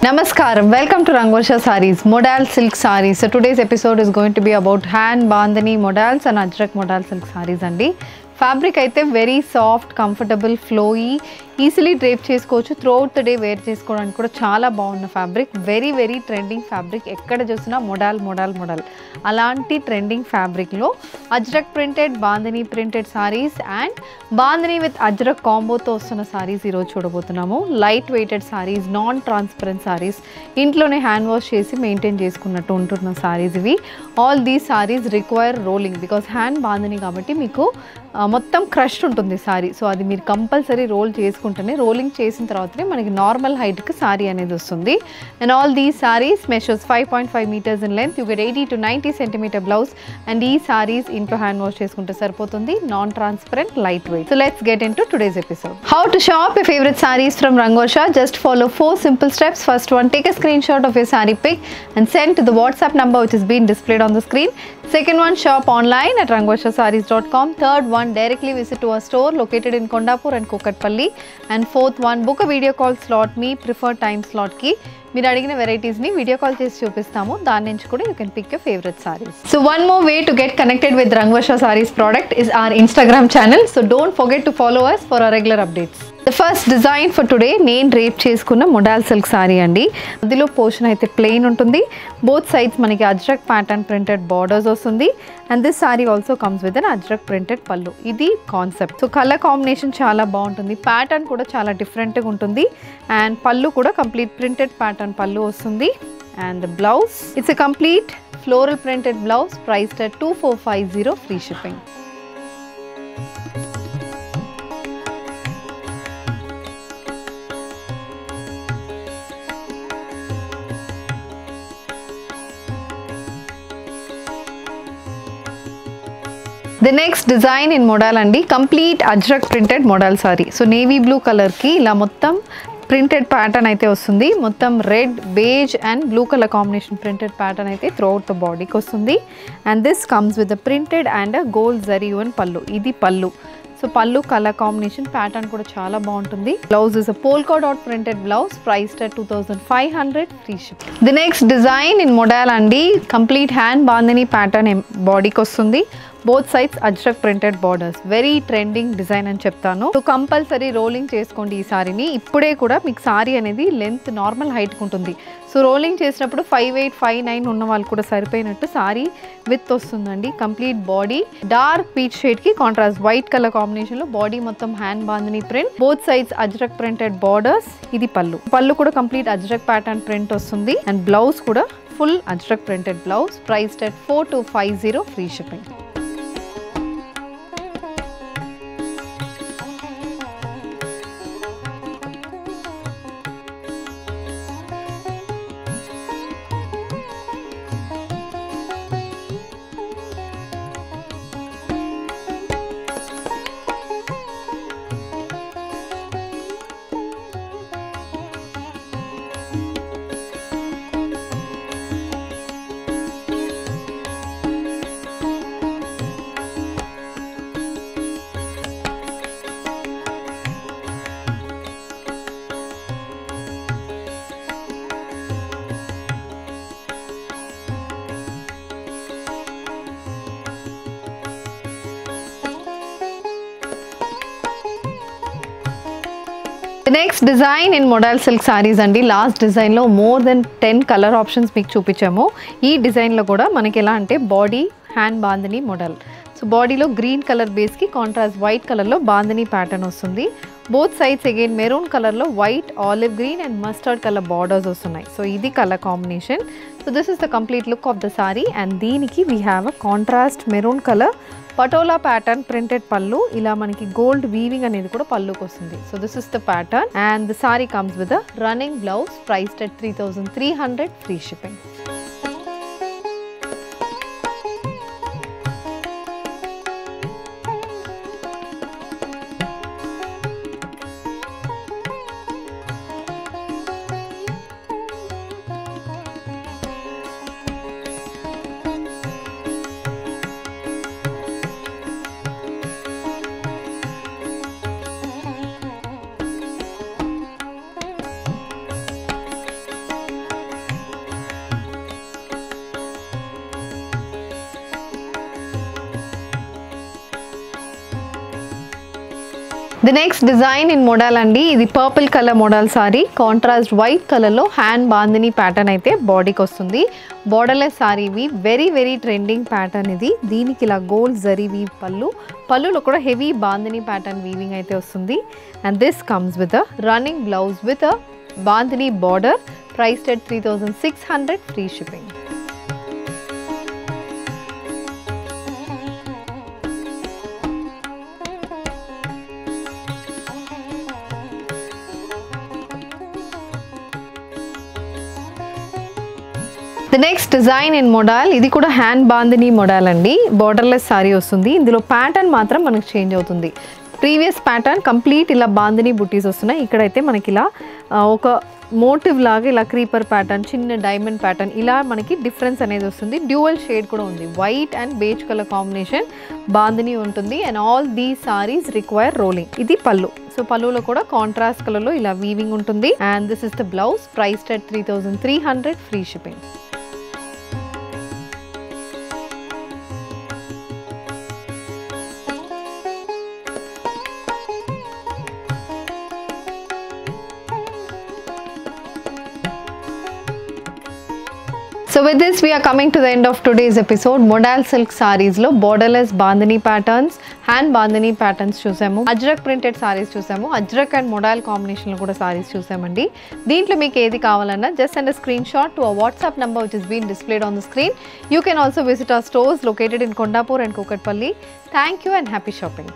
Namaskaram, welcome to Rangorsha Sarees, Modal Silk Sarees. So today's episode is going to be about hand bandhani modals and Ajrak modal silk sarees andi. Fabric అయితే very soft, comfortable, flowy, easily drape చేసుకోవచ్చు. Throughout the day wear చేసుకోవడానికి కూడా చాలా బాగున్న fabric. Very trending fabric. ఎక్కడ చూసినా model అలాంటి trending ఫ్యాబ్రిక్లో ajrak printed, bandhani printed saris and bandhani with ajrak కాంబోతో వస్తున్న సారీస్ ఈరోజు చూడబోతున్నాము. Light weighted saris, non transparent saris, ఇంట్లోనే హ్యాండ్ వాష్ చేసి మెయింటైన్ చేసుకున్నట్టు ఉంటున్న సారీస్ ఇవి. All these saris require rolling because hand bandhani కాబట్టి మీకు మొత్తం క్రష్ ఉంటుంది సారీ. సో అది మీరు కంపల్సరీ రోల్ చేసుకుంటేనే, రోలింగ్ చేసిన తర్వాతనే మనకి నార్మల్ హైట్కి సారీ అనేది వస్తుంది. And all these saris measures 5.5 meters in length. You get 80 to 90 centimeter blouse and ఈ సారీస్ ఇంట్లో హ్యాండ్ వాష్ చేసుకుంటే సరిపోతుంది. Non transparent, light weight. So let's get into today's episode. How to shop your favorite sarees from Rangorsha? Just follow 4 simple steps. First one, take a screenshot of your saree pic and send to the WhatsApp number which is being displayed on the screen. Second one, shop online at rangorshasarees.com. Third one, directly visit to our store located in Kondapur and Kukatpalli. And fourth one, book a video call slot. Me preferred time slot ki మీరు అడిగిన వెరైటీస్ని video call చేసి చూపిస్తాము. దాని నుంచి కూడా you can pick your favourite sarees. So one more way to get connected with Rangorsha Sarees product is our Instagram channel. So don't forget to follow us for our regular updates. The first design for today నేను wrap చేసుకున్న modal silk saree అండి. అందులో portion అయితే plain ఉంటుంది. Both sides మనకి ajrakh pattern printed borders వస్తుంది. And this saree also comes with an ajrakh printed పళ్ళు. ఇది కాన్సెప్ట్. సో కలర్ కాంబినేషన్ చాలా బాగుంటుంది. ప్యాటర్న్ కూడా చాలా డిఫరెంట్గా ఉంటుంది. అండ్ పళ్ళు కూడా కంప్లీట్ ప్రింటెడ్ ప్యాటర్న్ పళ్ళు వస్తుంది. And the blouse it's a complete floral printed blouse, priced at 2450 free shipping. The next design in model అండి, complete ajrak printed model sari. So navy blue కలర్కి ఇలా మొత్తం ప్రింటెడ్ ప్యాటర్న్ అయితే వస్తుంది. మొత్తం red, beige and blue colour combination printed pattern అయితే throughout the బాడీకి వస్తుంది. And this comes with the printed and gold zari one pallu. ఇది పళ్ళు. సో పళ్ళు కలర్ కాంబినేషన్ ప్యాటర్న్ కూడా చాలా బాగుంటుంది. Blouse is a polka dot printed blouse, priced at 2500 free ship. The next design in model అండి, complete hand bandhani pattern బాడీకి వస్తుంది. Both sides ajrak printed borders. Very trending design అని చెప్తాను. సో కంపల్సరీ రోలింగ్ చేసుకోండి ఈ సారీని. ఇప్పుడే కూడా మీకు సారీ అనేది లెంత్ నార్మల్ హైట్కి ఉంటుంది. సో రోలింగ్ చేసినప్పుడు 5'8", 5'9" ఉన్న వాళ్ళు కూడా సరిపోయినట్టు సారీ విత్ వస్తుందండి. కంప్లీట్ బాడీ డార్క్ పీచ్ షేడ్కి కాంట్రాస్ట్ వైట్ కలర్ కాంబినేషన్లో బాడీ మొత్తం hand bandhani print. Both sides ajrak printed borders. ఇది పళ్ళు. పళ్ళు కూడా కంప్లీట్ అజ్రక్ ప్యాటర్న్ ప్రింట్ వస్తుంది. అండ్ బ్లౌజ్ కూడా full ajrak printed blouse, priced at 4250 free shipping. Next design in model silk saris అండి. Last డిజైన్లో more than 10 colour options మీకు చూపించాము. ఈ డిజైన్లో కూడా మనకి ఎలా అంటే body hand bandhani model. So బాడీలో గ్రీన్ కలర్ బేస్కి కాంట్రాస్ట్ వైట్ కలర్లో బాంధనీ ప్యాటర్న్ వస్తుంది. బోత్ సైడ్స్ అగైన్ మెరూన్ కలర్లో white, olive green and mustard colour borders వస్తున్నాయి. సో ఇది colour combination. So this is the complete look of the sari. And దీనికి we have a contrast maroon colour patola pattern printed pallu. ఇలా మనకి gold weaving అనేది కూడా పళ్ళుకి వస్తుంది. So this is the pattern. And the sorry comes with a running blouse, priced at 3300 free shipping. The next design in model అండి. ఇది purple colour model sorry, contrast white కలర్లో hand bandhani pattern అయితే బాడీకి వస్తుంది. బోర్డర్లెస్ సారీ ఇవి, very very trending pattern ఇది. దీనికి ఇలా గోల్డ్ జరీ వీవ్ పళ్ళులో కూడా హెవీ బాందిని ప్యాటర్న్ వీవింగ్ అయితే వస్తుంది. And this comes with a running blouse with a bandhani border, priced at 3600, free shipping. The next design in model, ఇది కూడా హ్యాండ్ బాందిని మోడల్ అండి. బార్డర్లెస్ సారీ వస్తుంది. ఇందులో ప్యాటర్న్ మాత్రం మనకు చేంజ్ అవుతుంది. ప్రీవియస్ ప్యాటర్న్ కంప్లీట్ ఇలా బాందిని బుటీస్ వస్తున్నాయి. ఇక్కడైతే మనకి ఇలా ఒక మోటివ్ లాగా ఇలా క్రీపర్ ప్యాటర్న్, చిన్న డైమండ్ ప్యాటర్న్, ఇలా మనకి డిఫరెన్స్ అనేది వస్తుంది. డ్యూయల్ షేడ్ కూడా ఉంది. White and beige colour combination bandhani ఉంటుంది. అండ్ ఆల్ దీ సారీస్ రిక్వైర్ రోలింగ్. ఇది పళ్ళు. సో పళ్ళులో కూడా కాంట్రాస్ట్ కలర్లో ఇలా వీవింగ్ ఉంటుంది. And this is the blouse, priced at 3300, free shipping. So with this we are coming to the end of today's episode. Modal silk sarees lo borderless bandhani patterns, hand bandhani patterns చూసాము. Ajrak printed sarees చూసాము. Ajrak and model combination లో కూడా sarees చూసామండి. దీంట్లో మీకు ఏది కావాలన్నా just send a screenshot to our WhatsApp number which is being displayed on the screen. You can also visit our stores located in Kondapur and Kokatpalli. Thank you and happy shopping.